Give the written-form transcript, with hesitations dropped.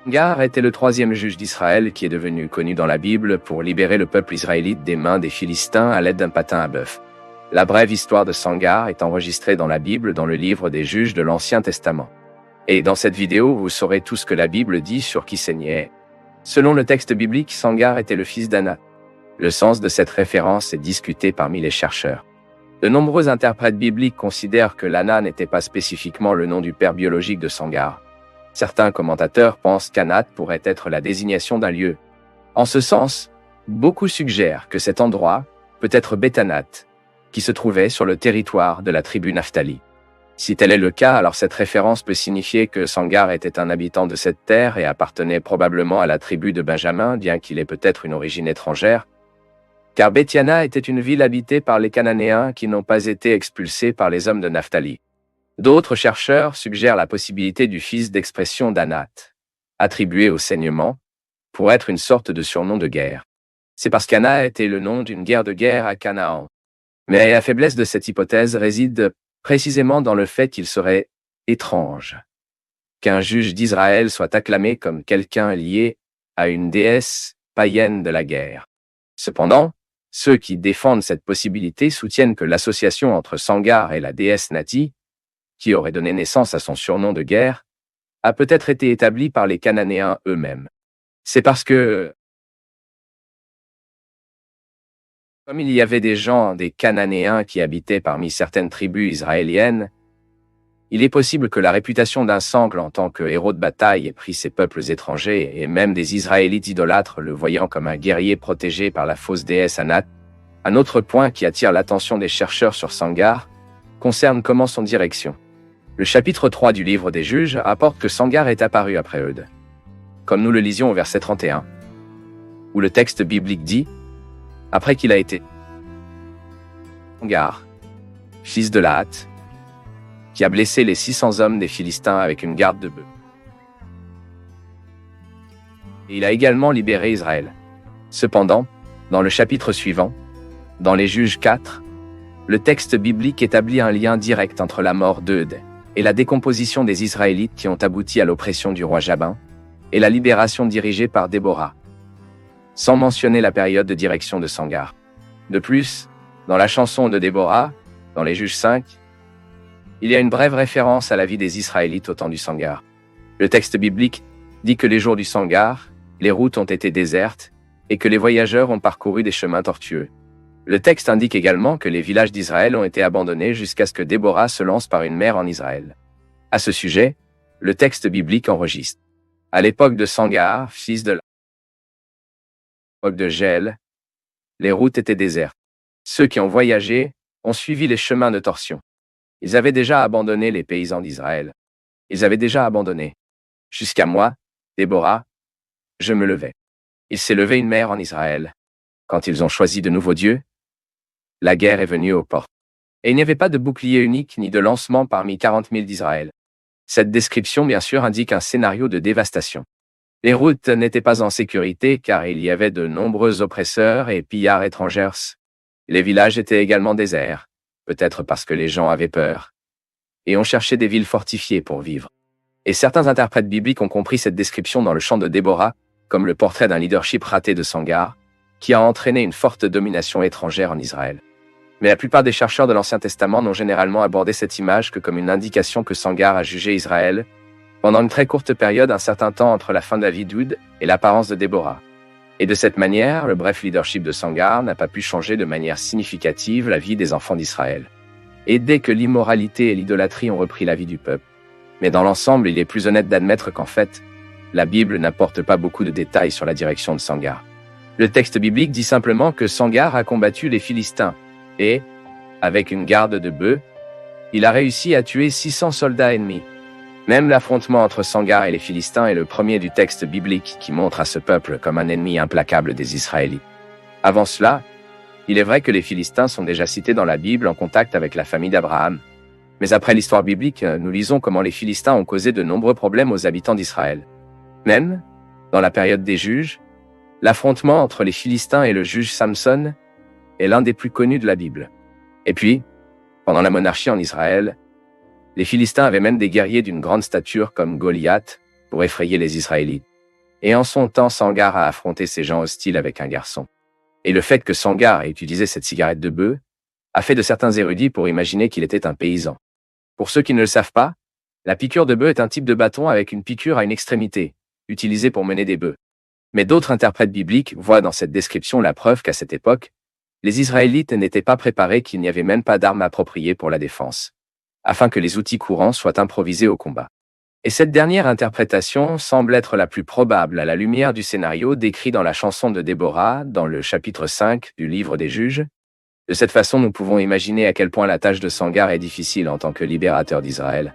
Sangar était le troisième juge d'Israël qui est devenu connu dans la Bible pour libérer le peuple israélite des mains des Philistins à l'aide d'un patin à bœuf. La brève histoire de Sangar est enregistrée dans la Bible dans le livre des juges de l'Ancien Testament. Et dans cette vidéo, vous saurez tout ce que la Bible dit sur qui saignait. Selon le texte biblique, Sangar était le fils d'Anath. Le sens de cette référence est discuté parmi les chercheurs. De nombreux interprètes bibliques considèrent que Lana n'était pas spécifiquement le nom du père biologique de Sangar. Certains commentateurs pensent qu'Anath pourrait être la désignation d'un lieu. En ce sens, beaucoup suggèrent que cet endroit peut être Beth-Anath, qui se trouvait sur le territoire de la tribu Naphtali. Si tel est le cas, alors cette référence peut signifier que Sangar était un habitant de cette terre et appartenait probablement à la tribu de Benjamin, bien qu'il ait peut-être une origine étrangère, car Béthiana était une ville habitée par les Cananéens qui n'ont pas été expulsés par les hommes de Naphtali. D'autres chercheurs suggèrent la possibilité du fils d'expression d'Anath, attribué au saignement, pour être une sorte de surnom de guerre. C'est parce qu'Ana était le nom d'une guerre de guerre à Canaan. Mais la faiblesse de cette hypothèse réside précisément dans le fait qu'il serait étrange qu'un juge d'Israël soit acclamé comme quelqu'un lié à une déesse païenne de la guerre. Cependant, ceux qui défendent cette possibilité soutiennent que l'association entre Sangar et la déesse Nati, qui aurait donné naissance à son surnom de guerre, a peut-être été établie par les Cananéens eux-mêmes. C'est parce que, comme il y avait des Cananéens qui habitaient parmi certaines tribus israéliennes, il est possible que la réputation d'un sangle en tant que héros de bataille ait pris ces peuples étrangers et même des Israélites idolâtres le voyant comme un guerrier protégé par la fausse déesse Anath. Un autre point qui attire l'attention des chercheurs sur Sangar concerne comment son direction. Le chapitre 3 du livre des Juges rapporte que Sangar est apparu après Eudes, comme nous le lisions au verset 31, où le texte biblique dit « Après qu'il a été Sangar, fils de Lahat, qui a blessé les 600 hommes des Philistins avec une garde de bœufs. Et il a également libéré Israël. Cependant, dans le chapitre suivant, dans les Juges 4, le texte biblique établit un lien direct entre la mort d'Eudes et la décomposition des Israélites qui ont abouti à l'oppression du roi Jabin et la libération dirigée par Déborah, sans mentionner la période de direction de Sangar. De plus, dans la chanson de Déborah, dans les Juges 5, il y a une brève référence à la vie des Israélites au temps du Sangar. Le texte biblique dit que les jours du Sangar, les routes ont été désertes et que les voyageurs ont parcouru des chemins tortueux. Le texte indique également que les villages d'Israël ont été abandonnés jusqu'à ce que Déborah se lance par une mer en Israël. À ce sujet, le texte biblique enregistre. À l'époque de Sangar, fils de l'époque de Jaël, les routes étaient désertes. Ceux qui ont voyagé ont suivi les chemins de torsion. Ils avaient déjà abandonné les paysans d'Israël. Ils avaient déjà abandonné. Jusqu'à moi, Déborah, je me levais. Il s'est levé une mer en Israël. Quand ils ont choisi de nouveaux dieux, la guerre est venue aux portes. Et il n'y avait pas de bouclier unique ni de lancement parmi 40 000 d'Israël. Cette description, bien sûr, indique un scénario de dévastation. Les routes n'étaient pas en sécurité car il y avait de nombreux oppresseurs et pillards étrangers. Les villages étaient également déserts, peut-être parce que les gens avaient peur, et ont cherché des villes fortifiées pour vivre. Et certains interprètes bibliques ont compris cette description dans le chant de Déborah comme le portrait d'un leadership raté de Sangar, qui a entraîné une forte domination étrangère en Israël. Mais la plupart des chercheurs de l'Ancien Testament n'ont généralement abordé cette image que comme une indication que Sangar a jugé Israël pendant une très courte période, un certain temps entre la fin de la vie d'Oud et l'apparence de Déborah. Et de cette manière, le bref leadership de Sangar n'a pas pu changer de manière significative la vie des enfants d'Israël. Et dès que l'immoralité et l'idolâtrie ont repris la vie du peuple. Mais dans l'ensemble, il est plus honnête d'admettre qu'en fait, la Bible n'apporte pas beaucoup de détails sur la direction de Sangar. Le texte biblique dit simplement que Sangar a combattu les Philistins et, avec une garde de bœufs, il a réussi à tuer 600 soldats ennemis. Même l'affrontement entre Sangar et les Philistins est le premier du texte biblique qui montre à ce peuple comme un ennemi implacable des Israélites. Avant cela, il est vrai que les Philistins sont déjà cités dans la Bible en contact avec la famille d'Abraham. Mais après l'histoire biblique, nous lisons comment les Philistins ont causé de nombreux problèmes aux habitants d'Israël. Même, dans la période des juges, l'affrontement entre les Philistins et le juge Samson est l'un des plus connus de la Bible. Et puis, pendant la monarchie en Israël, les Philistins avaient même des guerriers d'une grande stature comme Goliath pour effrayer les Israélites. Et en son temps, Sangar a affronté ces gens hostiles avec un garçon. Et le fait que Sangar ait utilisé cette cigarette de bœuf a fait de certains érudits pour imaginer qu'il était un paysan. Pour ceux qui ne le savent pas, la piqûre de bœuf est un type de bâton avec une piqûre à une extrémité, utilisé pour mener des bœufs. Mais d'autres interprètes bibliques voient dans cette description la preuve qu'à cette époque, les Israélites n'étaient pas préparés, qu'il n'y avait même pas d'armes appropriées pour la défense, afin que les outils courants soient improvisés au combat. Et cette dernière interprétation semble être la plus probable à la lumière du scénario décrit dans la chanson de Déborah, dans le chapitre 5 du livre des Juges. De cette façon, nous pouvons imaginer à quel point la tâche de Sangar est difficile en tant que libérateur d'Israël.